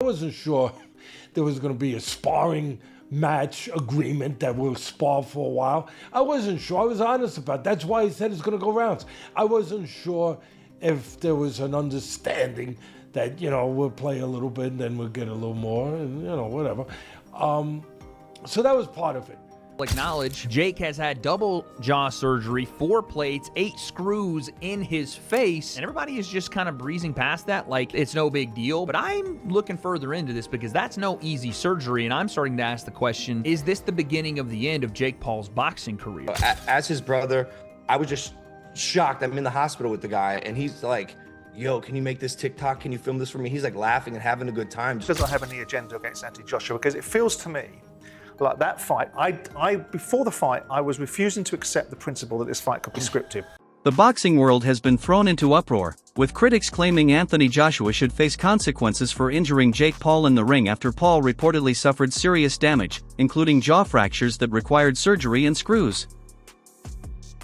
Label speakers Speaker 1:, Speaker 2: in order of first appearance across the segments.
Speaker 1: wasn't sure there was going to be a sparring match agreement that we'll spar for a while. I wasn't sure. I was honest about it. That's why he said it's going to go rounds. I wasn't sure if there was an understanding that, we'll play a little bit and then we'll get a little more and, whatever. So that was part of it.
Speaker 2: Acknowledge Jake has had double jaw surgery, 4 plates, 8 screws in his face, and everybody is just kind of breezing past that like it's no big deal. But I'm looking further into this because that's no easy surgery, and I'm starting to ask the question, is this the beginning of the end of Jake Paul's boxing career?
Speaker 3: As his brother, I was just shocked. I'm in the hospital with the guy, and he's like, yo, can you make this TikTok? Can you film this for me? He's like laughing and having a good time.
Speaker 4: Does not have any agenda against Anthony Joshua, because it feels to me like that fight, I before the fight, I was refusing to accept the principle that this fight could be scripted.
Speaker 5: The boxing world has been thrown into uproar, with critics claiming Anthony Joshua should face consequences for injuring Jake Paul in the ring after Paul reportedly suffered serious damage, including jaw fractures that required surgery and screws.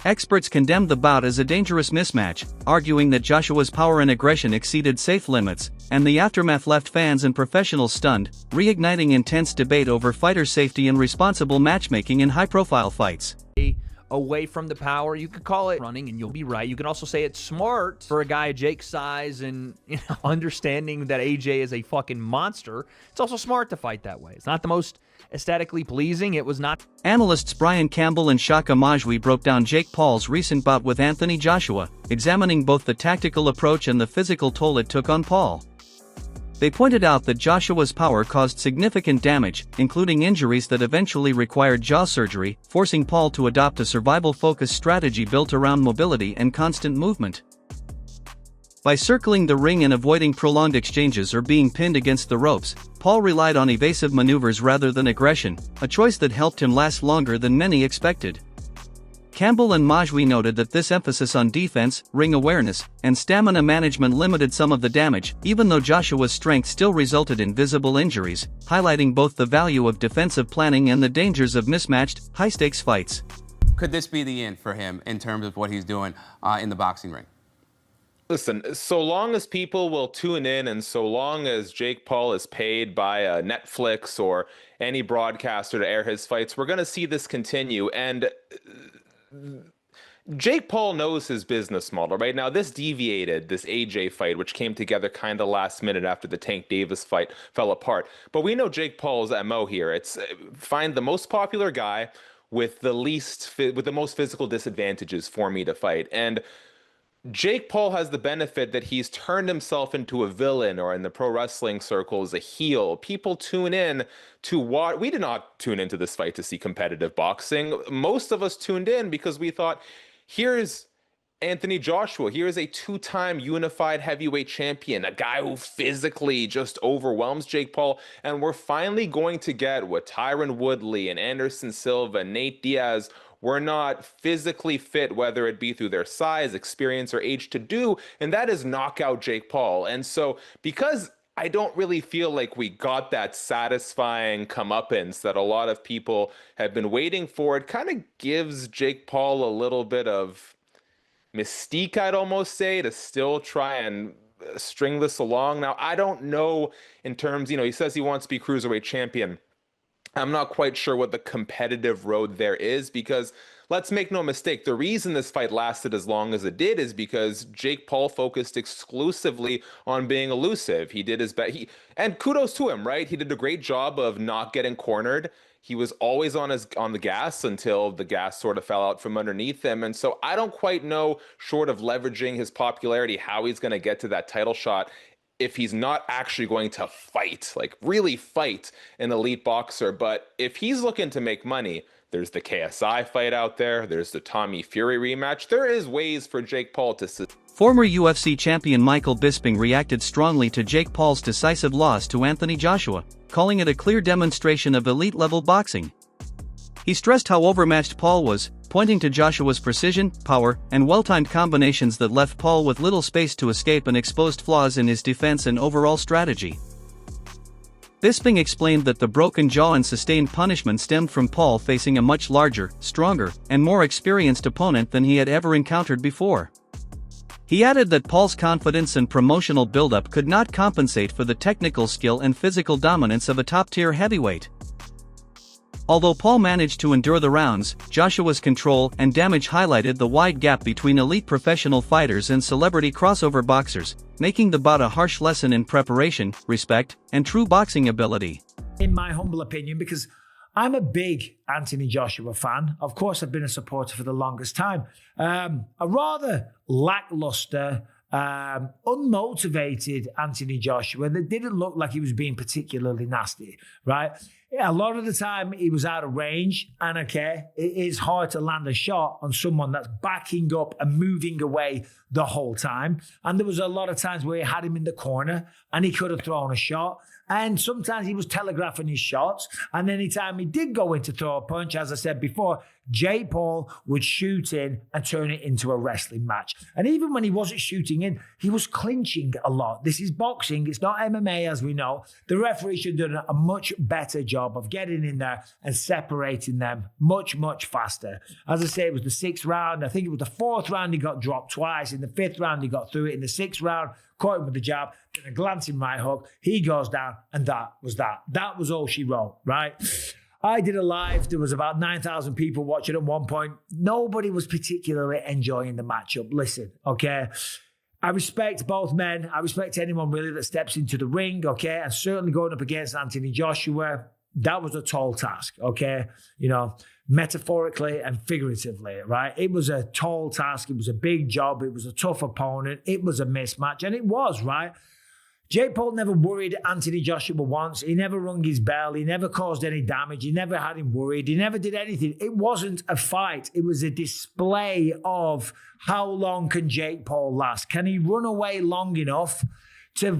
Speaker 5: Experts condemned the bout as a dangerous mismatch, arguing that Joshua's power and aggression exceeded safe limits, and the aftermath left fans and professionals stunned, reigniting intense debate over fighter safety and responsible matchmaking in high-profile fights.
Speaker 2: Away from the power, you could call it running, and you'll be right. You can also say it's smart for a guy Jake's size and understanding that AJ is a fucking monster. It's also smart to fight that way. It's not the most aesthetically pleasing. It was not.
Speaker 5: Analysts Brian Campbell and Shaka Majwi broke down Jake Paul's recent bout with Anthony Joshua, examining both the tactical approach and the physical toll it took on Paul. They pointed out that Joshua's power caused significant damage, including injuries that eventually required jaw surgery, forcing Paul to adopt a survival-focused strategy built around mobility and constant movement. By circling the ring and avoiding prolonged exchanges or being pinned against the ropes, Paul relied on evasive maneuvers rather than aggression, a choice that helped him last longer than many expected. Campbell and Majwi noted that this emphasis on defense, ring awareness, and stamina management limited some of the damage, even though Joshua's strength still resulted in visible injuries, highlighting both the value of defensive planning and the dangers of mismatched, high-stakes fights.
Speaker 6: Could this be the end for him in terms of what he's doing in the boxing ring?
Speaker 7: Listen, so long as people will tune in and so long as Jake Paul is paid by Netflix or any broadcaster to air his fights, we're going to see this continue. And Jake Paul knows his business model, right? Now, this deviated, this AJ fight, which came together kind of last minute after the Tank Davis fight fell apart. But we know Jake Paul's MO here. It's find the most popular guy with the most physical disadvantages for me to fight. And Jake Paul has the benefit that he's turned himself into a villain, or in the pro wrestling circles, a heel. People tune in to watch. We did not tune into this fight to see competitive boxing. Most of us tuned in because we thought, here's Anthony Joshua. Here's a 2-time unified heavyweight champion, a guy who physically just overwhelms Jake Paul. And we're finally going to get what Tyron Woodley and Anderson Silva and Nate Diaz were not physically fit, whether it be through their size, experience, or age, to do, and that is knock out Jake Paul. And so, because I don't really feel like we got that satisfying comeuppance that a lot of people have been waiting for, it kind of gives Jake Paul a little bit of mystique, I'd almost say, to still try and string this along. Now, I don't know in terms, he says he wants to be cruiserweight champion. I'm not quite sure what the competitive road there is, because let's make no mistake, the reason this fight lasted as long as it did is because Jake Paul focused exclusively on being elusive. He did his best, and kudos to him, right? He did a great job of not getting cornered. He was always on the gas until the gas sort of fell out from underneath him. And so I don't quite know, short of leveraging his popularity, how he's going to get to that title shot if he's not actually going to fight, like really fight an elite boxer. But if he's looking to make money, there's the KSI fight out there. There's the Tommy Fury rematch. There is ways for Jake Paul to...
Speaker 5: Former UFC champion Michael Bisping reacted strongly to Jake Paul's decisive loss to Anthony Joshua, calling it a clear demonstration of elite-level boxing. He stressed how overmatched Paul was, pointing to Joshua's precision, power, and well-timed combinations that left Paul with little space to escape and exposed flaws in his defense and overall strategy. Bisping explained that the broken jaw and sustained punishment stemmed from Paul facing a much larger, stronger, and more experienced opponent than he had ever encountered before. He added that Paul's confidence and promotional buildup could not compensate for the technical skill and physical dominance of a top-tier heavyweight. Although Paul managed to endure the rounds, Joshua's control and damage highlighted the wide gap between elite professional fighters and celebrity crossover boxers, making the bout a harsh lesson in preparation, respect, and true boxing ability.
Speaker 8: In my humble opinion, because I'm a big Anthony Joshua fan. Of course, I've been a supporter for the longest time. A rather lackluster, unmotivated Anthony Joshua that didn't look like he was being particularly nasty, right? A lot of the time he was out of range, and okay, it is hard to land a shot on someone that's backing up and moving away the whole time. And there was a lot of times where he had him in the corner and he could have thrown a shot. And sometimes he was telegraphing his shots. And anytime he did go in to throw a punch, as I said before, Jake Paul would shoot in and turn it into a wrestling match. And even when he wasn't shooting in, he was clinching a lot. This is boxing. It's not MMA, as we know. The referee should have done a much better job of getting in there and separating them much, much faster. As I say, it was the 6th round. I think it was the 4th round he got dropped twice. In the 5th round, he got through it. In the 6th round, caught him with the jab, then a glancing right hook. He goes down, and that was that. That was all she wrote, right? I did a live. There was about 9,000 people watching at one point. Nobody was particularly enjoying the matchup. Listen, okay? I respect both men. I respect anyone really that steps into the ring, okay? And certainly going up against Anthony Joshua, that was a tall task, okay? You know, metaphorically and figuratively, right? It was a tall task. It was a big job. It was a tough opponent. It was a mismatch, and it was, right? Jake Paul never worried Anthony Joshua once. He never rung his bell. He never caused any damage. He never had him worried. He never did anything. It wasn't a fight. It was a display of how long can Jake Paul last? Can he run away long enough to